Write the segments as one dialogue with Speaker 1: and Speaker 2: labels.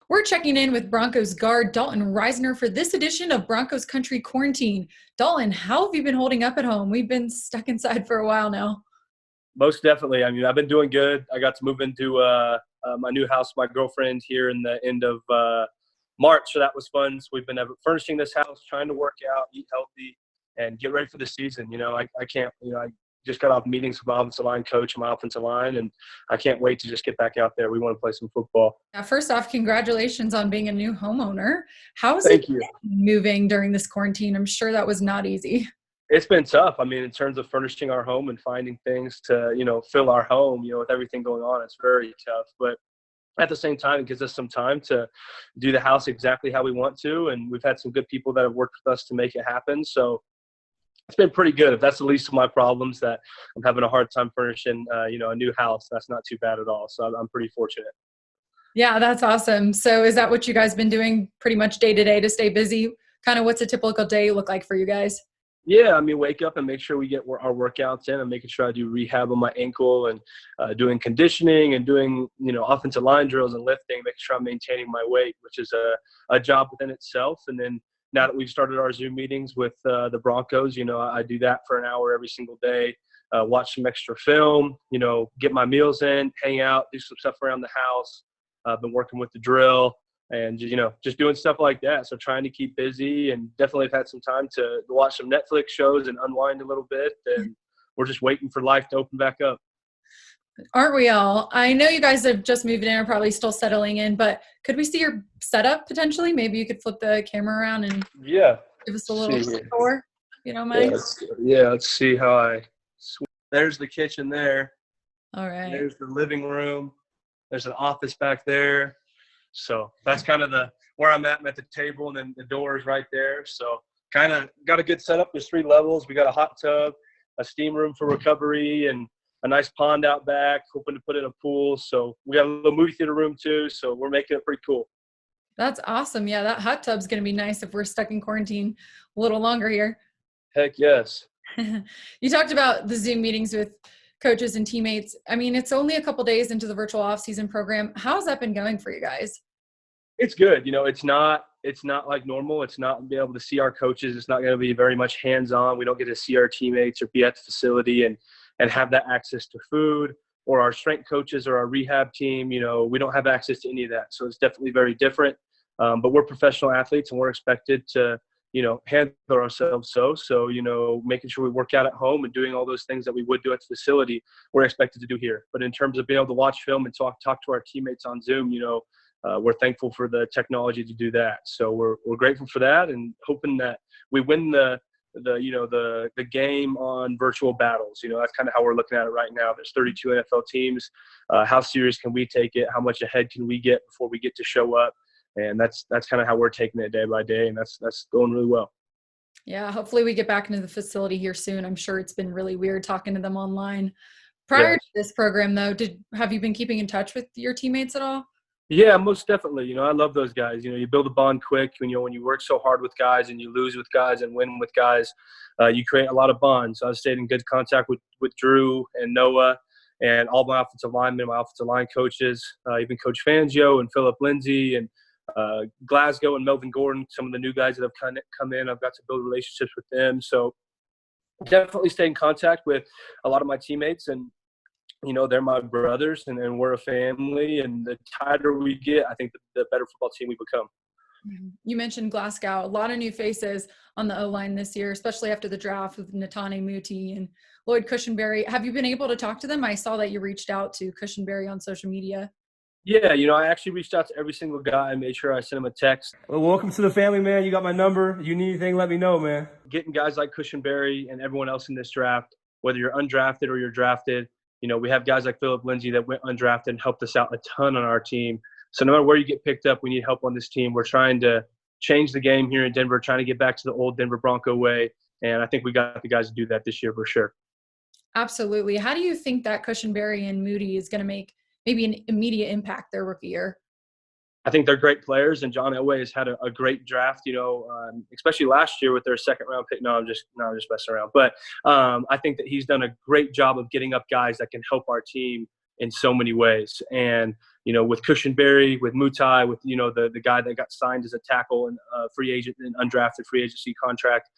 Speaker 1: We're checking in with Broncos guard Dalton Risner for this edition of Broncos Country Quarantine. Dalton, how have you been holding up at home? We've been stuck inside for a while now.
Speaker 2: Most definitely. I mean, I've been doing good. I got to move into my new house, with my girlfriend, here in the end of March, so that was fun. So we've been furnishing this house, trying to work out, eat healthy, and get ready for the season. I can't, I just got off meetings with my offensive line coach and my offensive line, and I can't wait to just get back out there. We want to play some football.
Speaker 1: First off, congratulations on being a new homeowner. How is
Speaker 2: Thank
Speaker 1: it
Speaker 2: you.
Speaker 1: Moving during this quarantine? I'm sure that was not easy.
Speaker 2: It's been tough. I mean, in terms of furnishing our home and finding things to, fill our home, with everything going on, it's very tough. But at the same time, it gives us some time to do the house exactly how we want to. And we've had some good people that have worked with us to make it happen. So it's been pretty good. If that's the least of my problems, that I'm having a hard time furnishing, a new house, that's not too bad at all. So I'm pretty fortunate.
Speaker 1: Yeah, that's awesome. So is that what you guys been doing pretty much day to day to stay busy? Kind of what's a typical day look like for you guys?
Speaker 2: Yeah, I mean, wake up and make sure we get our workouts in. I'm making sure I do rehab on my ankle and doing conditioning and doing, offensive line drills and lifting, making sure I'm maintaining my weight, which is a job within itself. And then now that we've started our Zoom meetings with the Broncos, I do that for an hour every single day, watch some extra film, get my meals in, hang out, do some stuff around the house. I've been working with the drill. And, just doing stuff like that. So trying to keep busy, and definitely have had some time to watch some Netflix shows and unwind a little bit. And we're just waiting for life to open back up.
Speaker 1: Aren't we all? I know you guys have just moved in, are probably still settling in, but could we see your setup potentially? Maybe you could flip the camera around and give us a little tour, if you don't mind.
Speaker 2: Let's see how there's the kitchen there.
Speaker 1: All right.
Speaker 2: There's the living room. There's an office back there. So that's kind of where I'm at the table, and then the door is right there. So kind of got a good setup. There's 3 levels. We got a hot tub, a steam room for recovery, and a nice pond out back, hoping to put in a pool. So we got a little movie theater room too. So we're making it pretty cool.
Speaker 1: That's awesome. Yeah, that hot tub's going to be nice if we're stuck in quarantine a little longer here.
Speaker 2: Heck yes.
Speaker 1: You talked about the Zoom meetings with coaches and teammates. I mean, it's only a couple days into the virtual offseason program. How's that been going for you guys?
Speaker 2: It's good. It's not like normal. It's not being able to see our coaches. It's not going to be very much hands-on. We don't get to see our teammates or be at the facility and have that access to food, or our strength coaches or our rehab team. We don't have access to any of that. So it's definitely very different. But we're professional athletes, and we're expected to, handle ourselves. So, making sure we work out at home and doing all those things that we would do at the facility, we're expected to do here. But in terms of being able to watch film and talk to our teammates on Zoom, we're thankful for the technology to do that. So we're grateful for that, and hoping that we win the game on virtual battles. That's kind of how we're looking at it right now. There's 32 NFL teams. How serious can we take it? How much ahead can we get before we get to show up? And that's kind of how we're taking it day by day, and that's going really well.
Speaker 1: Yeah, hopefully we get back into the facility here soon. I'm sure it's been really weird talking to them online. Prior to this program, though, have you been keeping in touch with your teammates at all?
Speaker 2: Yeah, most definitely. I love those guys. You build a bond quick when you work so hard with guys, and you lose with guys and win with guys, you create a lot of bonds. I've stayed in good contact with Drew and Noah and all my offensive linemen, my offensive line coaches, even Coach Fangio and Philip Lindsay and Glasgow and Melvin Gordon, some of the new guys that have come in. I've got to build relationships with them. So definitely stay in contact with a lot of my teammates, and they're my brothers, and we're a family. And the tighter we get, I think the better football team we become.
Speaker 1: You mentioned Glasgow. A lot of new faces on the Oline this year, especially after the draft with Netane Muti and Lloyd Cushenberry. Have you been able to talk to them? I saw that you reached out to Cushenberry on social media.
Speaker 2: Yeah, I actually reached out to every single guy. I made sure I sent him a text.
Speaker 3: Well, welcome to the family, man. You got my number. You need anything, let me know, man.
Speaker 2: Getting guys like Cushenberry and everyone else in this draft, whether you're undrafted or you're drafted, we have guys like Philip Lindsay that went undrafted and helped us out a ton on our team. So no matter where you get picked up, we need help on this team. We're trying to change the game here in Denver, trying to get back to the old Denver Bronco way. And I think we got the guys to do that this year for sure.
Speaker 1: Absolutely. How do you think that Cushenberry and Moody is going to make maybe an immediate impact their rookie year?
Speaker 2: I think they're great players, and John Elway has had a great draft, especially last year with their second-round pick. No, I'm just messing around. But I think that he's done a great job of getting up guys that can help our team in so many ways. And, with Cushenberry, with Mutai, with, the guy that got signed as a tackle and free agent and undrafted free agency contract,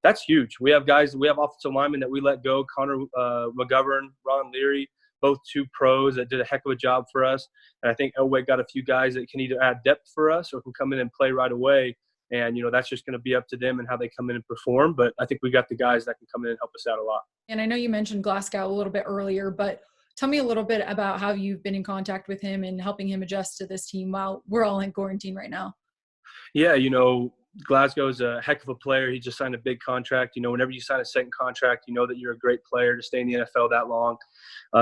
Speaker 2: that's huge. We have offensive linemen that we let go, Connor McGovern, Ron Leary, both 2 pros that did a heck of a job for us. And I think Elway got a few guys that can either add depth for us or can come in and play right away. And, that's just going to be up to them and how they come in and perform. But I think we got the guys that can come in and help us out a lot.
Speaker 1: And I know you mentioned Glasgow a little bit earlier, but tell me a little bit about how you've been in contact with him and helping him adjust to this team while we're all in quarantine right now.
Speaker 2: Yeah, Glasgow is a heck of a player. He just signed a big contract. Whenever you sign a second contract, you know that you're a great player to stay in the NFL that long.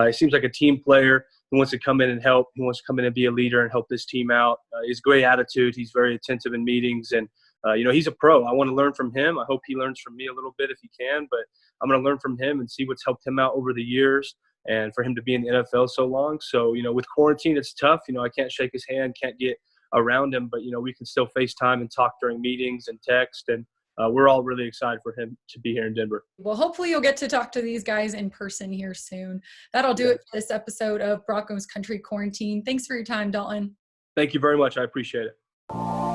Speaker 2: He seems like a team player who wants to come in and help. He wants to come in and be a leader and help this team out. He's a great attitude. He's very attentive in meetings. And, he's a pro. I want to learn from him. I hope he learns from me a little bit if he can. But I'm going to learn from him and see what's helped him out over the years and for him to be in the NFL so long. So, with quarantine, it's tough. I can't shake his hand, can't get around him, but we can still FaceTime and talk during meetings and text, and we're all really excited for him to be here in Denver.
Speaker 1: Well, hopefully you'll get to talk to these guys in person here soon. That'll do it for this episode of Broncos Country Quarantine. Thanks for your time, Dalton.
Speaker 2: Thank you very much. I appreciate it.